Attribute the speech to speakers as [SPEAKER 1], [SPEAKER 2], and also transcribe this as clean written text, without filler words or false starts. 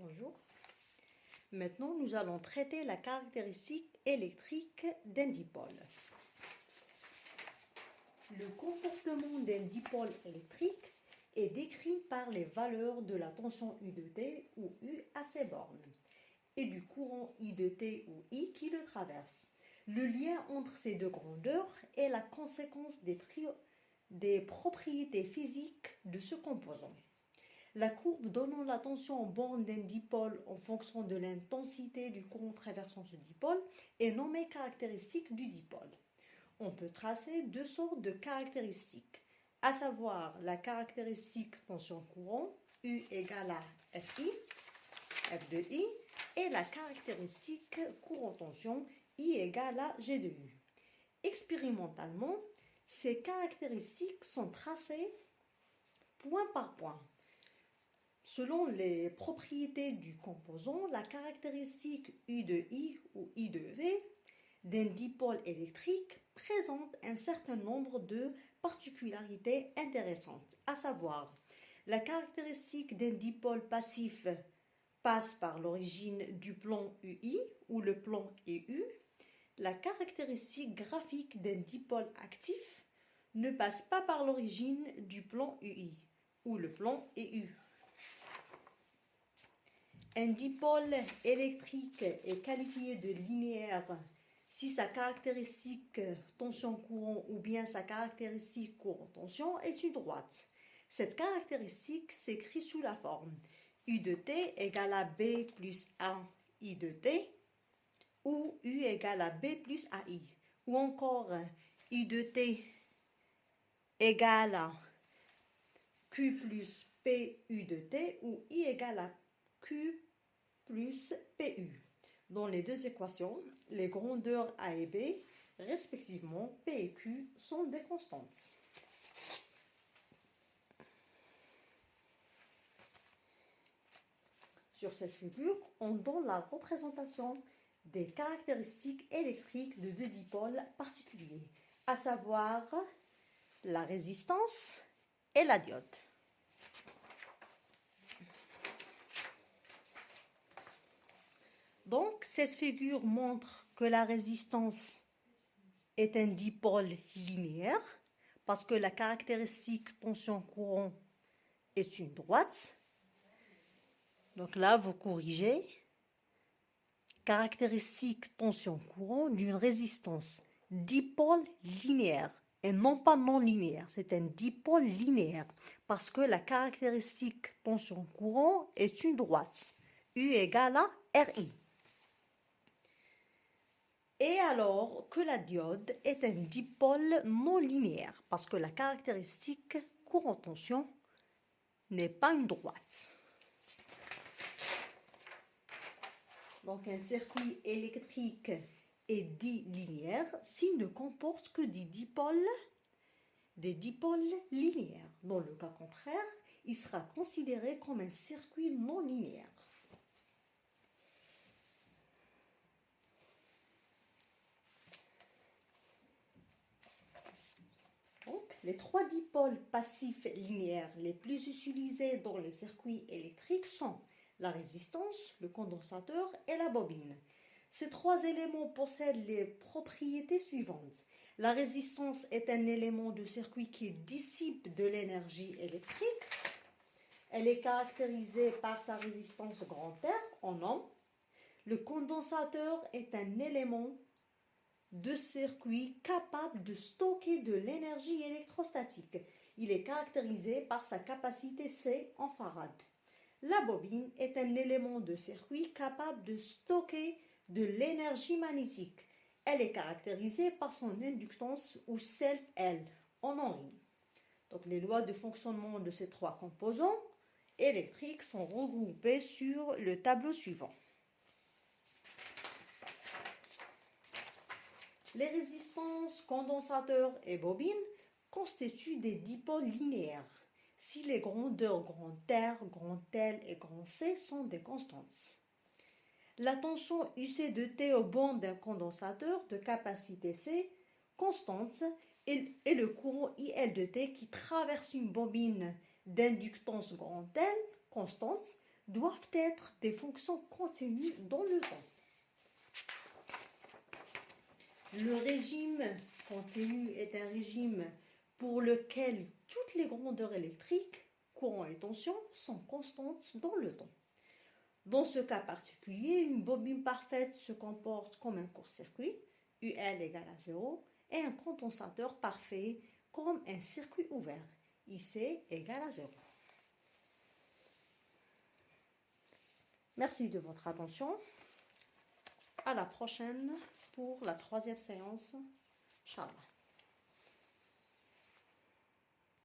[SPEAKER 1] Bonjour. Maintenant, nous allons traiter la caractéristique électrique d'un dipôle. Le comportement d'un dipôle électrique est décrit par les valeurs de la tension U de T ou U à ses bornes et du courant I de T ou I qui le traverse. Le lien entre ces deux grandeurs est la conséquence des propriétés physiques de ce composant. La courbe donnant la tension en borne d'un dipôle en fonction de l'intensité du courant traversant ce dipôle est nommée caractéristique du dipôle. On peut tracer deux sortes de caractéristiques, à savoir la caractéristique tension-courant U égale à FI, F de I, et la caractéristique courant-tension I égale à G de U. Expérimentalement, ces caractéristiques sont tracées point par point. Selon les propriétés du composant, la caractéristique U de I ou I de V d'un dipôle électrique présente un certain nombre de particularités intéressantes, à savoir la caractéristique d'un dipôle passif passe par l'origine du plan UI ou le plan EU. La caractéristique graphique d'un dipôle actif ne passe pas par l'origine du plan UI ou le plan EU. Un dipôle électrique est qualifié de linéaire si sa caractéristique tension-courant ou bien sa caractéristique courant-tension est une droite. Cette caractéristique s'écrit sous la forme U de T égale à B plus A I de T ou U égale à B plus AI ou encore I de T égale à Q plus PU de T ou I égale à Q plus PU. Dans les deux équations, les grandeurs A et B, respectivement P et Q, sont des constantes. Sur cette figure, on donne la représentation des caractéristiques électriques de deux dipôles particuliers, à savoir la résistance et la diode. Donc, cette figure montre que la résistance est un dipôle linéaire parce que la caractéristique tension-courant est une droite. Donc là, vous corrigez. Caractéristique tension-courant d'une résistance dipôle linéaire et non pas non linéaire. C'est un dipôle linéaire parce que la caractéristique tension-courant est une droite. U égale à RI. Et alors que la diode est un dipôle non linéaire parce que la caractéristique courant-tension n'est pas une droite. Donc un circuit électrique est dit linéaire s'il ne comporte que des dipôles linéaires. Dans le cas contraire, il sera considéré comme un circuit non linéaire. Donc, les trois dipôles passifs linéaires les plus utilisés dans les circuits électriques sont la résistance, le condensateur et la bobine. Ces trois éléments possèdent les propriétés suivantes. La résistance est un élément de circuit qui dissipe de l'énergie électrique. Elle est caractérisée par sa résistance grand R en ohm. Le condensateur est un élément de circuit capable de stocker de l'énergie électrostatique. Il est caractérisé par sa capacité C en farad. La bobine est un élément de circuit capable de stocker de l'énergie magnétique. Elle est caractérisée par son inductance ou self-L en Henry. Donc les lois de fonctionnement de ces trois composants électriques sont regroupées sur le tableau suivant. Les résistances, condensateurs et bobines constituent des dipôles linéaires si les grandeurs grand R, grand L et grand C sont des constantes. La tension UC de T au borne d'un condensateur de capacité C constante et le courant IL de T qui traverse une bobine d'inductance grand L constante doivent être des fonctions continues dans le temps. Le régime continu est un régime pour lequel toutes les grandeurs électriques, courant et tension, sont constantes dans le temps. Dans ce cas particulier, une bobine parfaite se comporte comme un court-circuit, UL égale à 0, et un condensateur parfait comme un circuit ouvert, IC égale à 0. Merci de votre attention. À la prochaine pour la troisième séance. Inch'Allah.